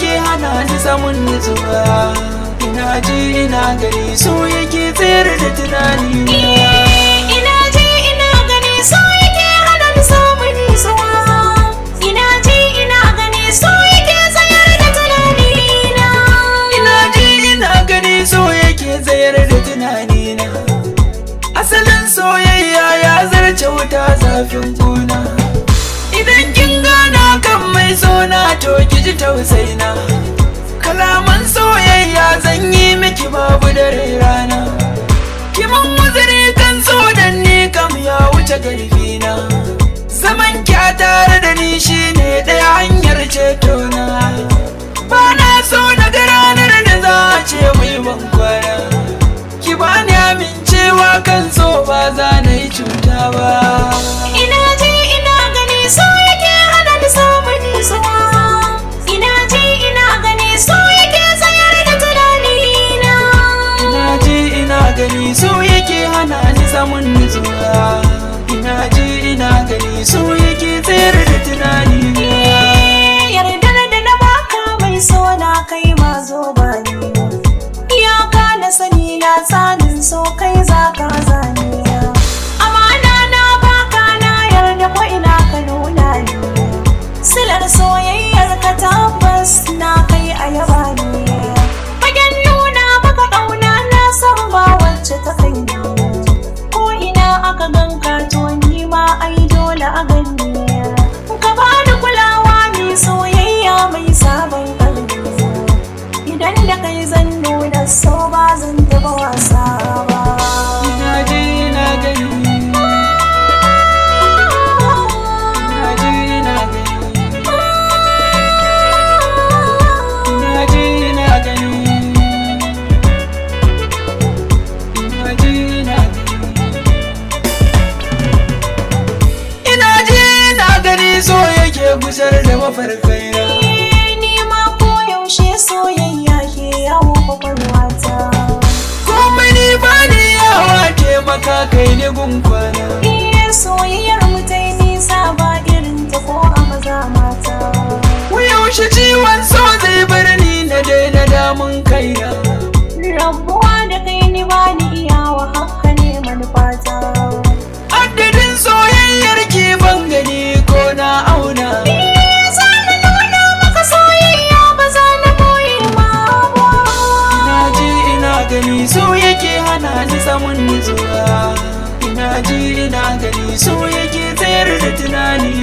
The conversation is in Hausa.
yake hana ni samun nutsuwa. Ina ji ina gani so yake tsayar da tunani. Ina ji ina gani so yake hana ni samun nutsuwa. Ina ji ina gani so yake tsayar da tunani na. Ina ji ina gani so yake tsayar da tunani na. Asalin soyayya ya zarce wuta zafin kuna. Idan kin gana kan mai sona to ki ji tausayina. Kalaman soyayya zan yi miki babu dare rana. Ki mun uzuri kan so dan ni kam ya wuce garfina. Zaman ki a tare da ni shine ɗaya hanyar ceto na. Ba na so na ga ranar da za a ce mai ban kwana. Ki bani amincewa kan so ba za na yi cuta ba. Ina ji ina gani so yake hana ni samun nutsuwa. Ina ji ina gani so yake tsayar da tunani na. Ina ji ina gani so yake hana ni samun nutsuwa. Ina ji ina gani so yake tsayar da tunani na. Yardar da na baka mai sona kai ma zo ba ni. Iyaka na sani na tsanin so kai za ka zane. Amana na baka na yarda ko ina ka nuna ni. Silar soyayyar ka tabbas na kai a yaba ni. Fagen nuna maka ƙauna na san ba wacce ta kai ni. Ko ina aka ganka to ni ma ai dole a gani. Ka bani kulawa ni soyayya mai sabon ƙarfi. Idan da kai zan nuna so ba zan taɓa wasa ba. Ina ji ina gani. Ina ji ina gani. Ina ji ina gani. Ina ji ina gani. Ina ji ina gani so yake gusar da mafarkaina. Ni ma koyaushe soyayya ke yawo kwakwalwata. Komai ni bani yawa taimaka kai ne gunkwana. Soyayyar mu ta yi nisa ba irin ta ko a maza mata. Yaushe ciwon so zai bar ni na daina damun kaina. Rabuwa da kai ni ba ni iyawa haka ne manufata. Addadin soyayyar ki ban gani ko na auna. Za na nuna maka soyayya ba za na boye ma ba. Ina ji ina gani so yake hana ni samun nutsuwa. Ina ji ina gani so yake tsayar da tunani.